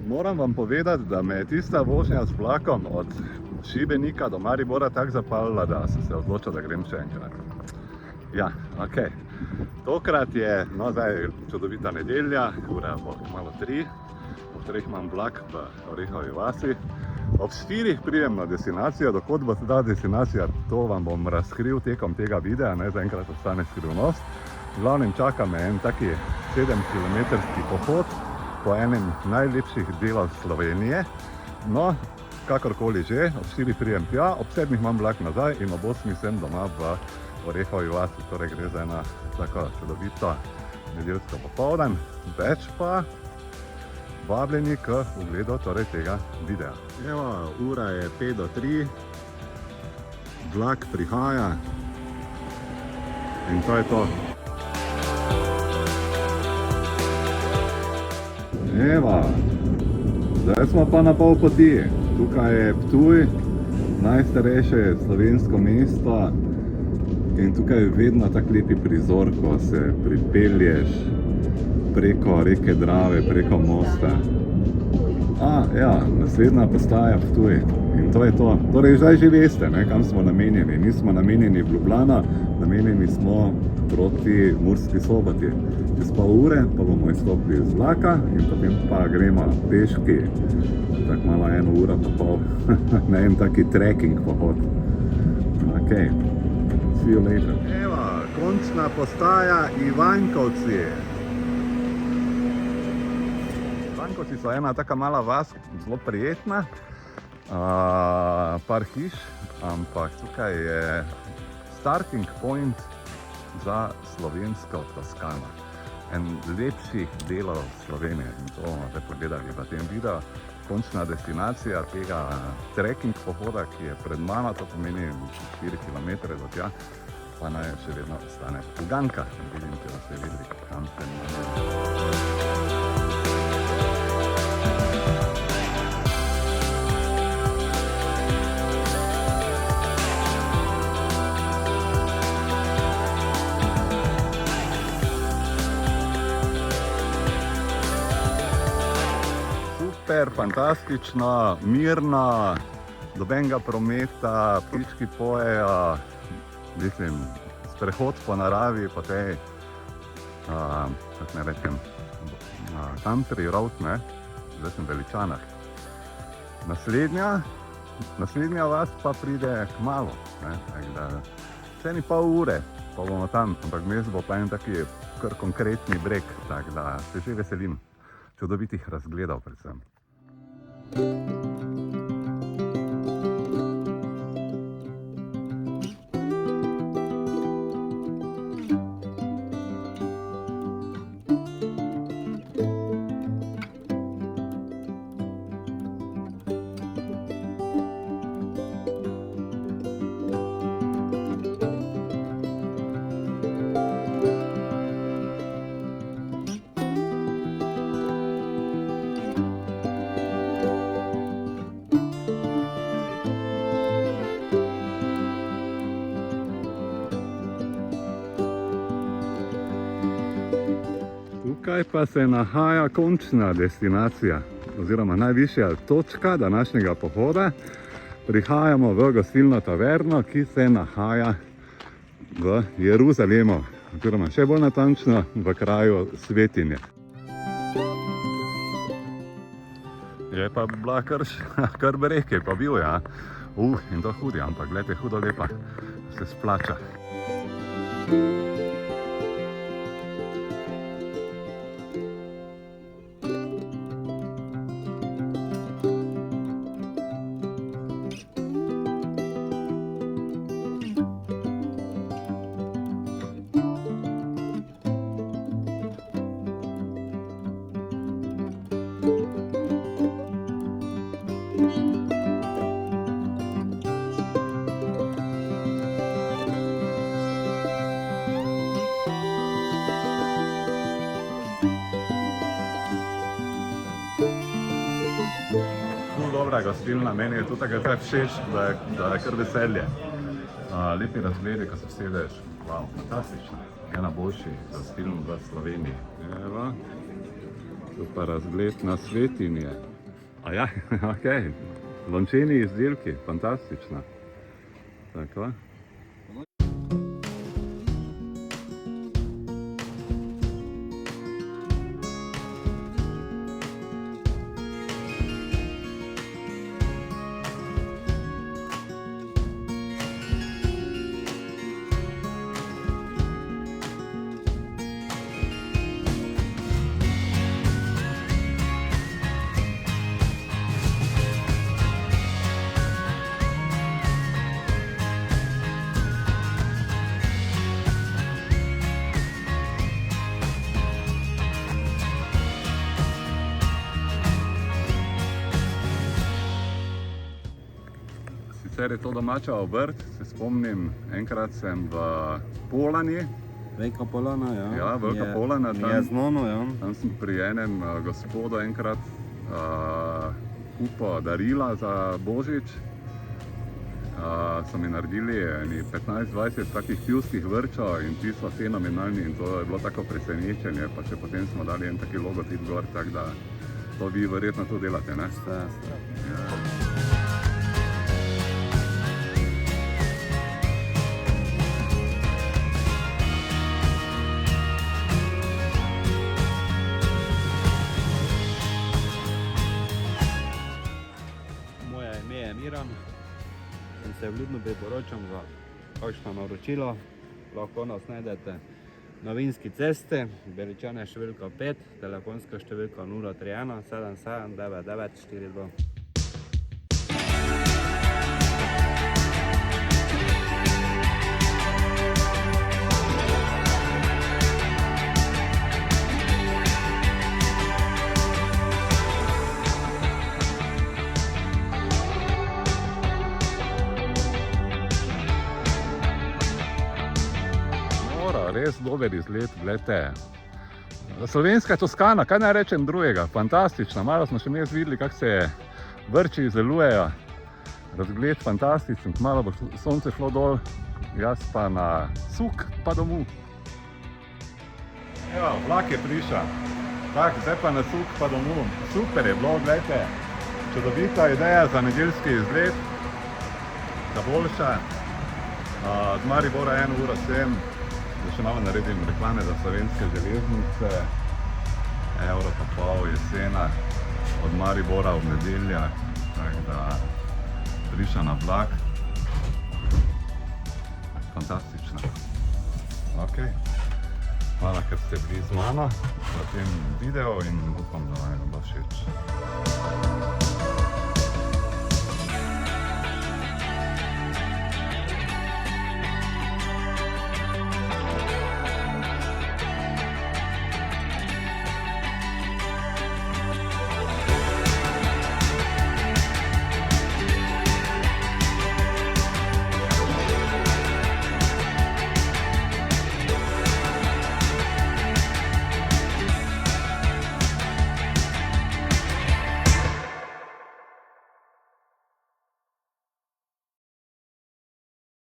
Moram vam povedati, da me je tista vožnja z vlakom od Šibenika do Maribora tako zapalila, da sem se odločil, da grem še enkrat. Ja, ok. Tokrat je, no zdaj čudovita nedelja, ura bo malo 3, ob 3 imam vlak v Orehovi vasi. Ob 4 pridem na destinacijo, dokot bo ta destinacija, to vam bom razkril tekom tega videa, ne, zaenkrat ostane skrivnost. V glavnem čaka me en taki 7-kilometrski pohod po enem najlepših delov Slovenije. No, kakorkoli že, ob 4 pridem tja, ob 7 imam vlak nazaj in ob 8 sem doma v Orehovi vasi, torej gre za ena tako čudovito nedeljsko popoldan, več pa vabljeni k ogledu torej tega videa. Evo, ura je 5 do 3, vlak prihaja in to je to. Evo, zdaj smo pa na pol poti. Tukaj je Ptuj, najstarejše slovensko mesto. In tukaj je vedno tak lepi prizor, ko se pripelješ preko reke Drave, preko mosta. Ja, naslednja postaja Ptuj. In to je to. Torej, zdaj že veste, ne, kam smo namenjeni. Nismo namenjeni v Ljubljano, namenjeni smo proti Murski Soboti. Čez pol ure pa bomo izstopili iz vlaka in potem pa gremo peški. Tako malo 1 uro pa pol na en taki trekking pohod. Ok. See you later. Evo, končna postaja Ivankovci. Ivankovci so ena taka mala vas, zelo prijetna, par hiš, ampak tukaj je starting point za slovensko Toskano. En lepših delov Slovenije in to bomo zdaj pogledali v tem videu. Končna destinacija tega trekking pohoda, ki je pred mano, to pomeni 4 km do tja, pa naj še vedno ostane uganka. Vidim, če vas je videli, kam se namenja. Super, fantastično, mirno, nobenega prometa, ptički pojejo, mislim, sprehod po naravi, po tej, kako ne rečem, country road, ne, zdaj sem v Veličanah. Naslednja vas pa pride kmalu, ne, tako da, še ni pol ure, pa bomo tam, ampak vmes bo pa en taki kar konkretni breg, tako da se že veselim čudovitih razgledov predvsem. Tukaj pa se nahaja končna destinacija, oziroma najvišja točka današnjega pohoda. Prihajamo v gostilno Taverno, ki se nahaja v Jeruzalemu, oziroma še bolj natančno v kraju Svetinje. Je pa bila kar breg, je pa bil, ja. In to hudi, ampak gledajte, hudo lepa, se splača. Dobra gostilna, meni je tudi tako všeč, da je kar veselje. Lepi razgledi, ko se sedeš, wow, fantastično. Ena boljših gostiln v Sloveniji. Evo, tu pa razgled na Svetinje. A ja, okej. Lončeni izdelki, fantastično. Tako. Sicer je to domača obrt, se spomnim, enkrat sem v Polani, Velika Polana, ja. Ja, Velika Polana, Mi je znano, ja. tam sem pri enem gospodu enkrat kupil darila za Božič. So mi naredili 15-20 takih pivskih vrčev in ti so fenomenalni in to je bilo tako presenečenje, pa še potem smo dali en taki logotip gor, tako da to vi verjetno to delate, ne? Vse. Ja. Moje ime je Miran, in se vljudno priporočam za kakšno naročilo. Lahko nas najdete na Vinski cesti, Beličane številka 5, telefonska številka 031 77 99 42. Res dober izlet, gledajte. Slovenska Toskana, kaj naj rečem drugega, fantastična. Malo smo še mes videli, kako se vrči izdelujejo. Razgled fantastičen, malo bo sonce šlo dol, jaz pa na suk pa domov. Evo, vlak je prišel. Tak, zdaj pa na suk pa domov. Super je bilo, gledajte. Čudovita ideja za nedeljski izlet. Da boljša. Z Maribora 1 ura sem. Da še malo naredim reklame za Slovenske železnice. Evro pa pol je cena od Maribora v nedeljah, tako da prišla na vlak. Fantastično. Ok, hvala, ker ste bili z mano v tem videu in upam, da vam bo všeč.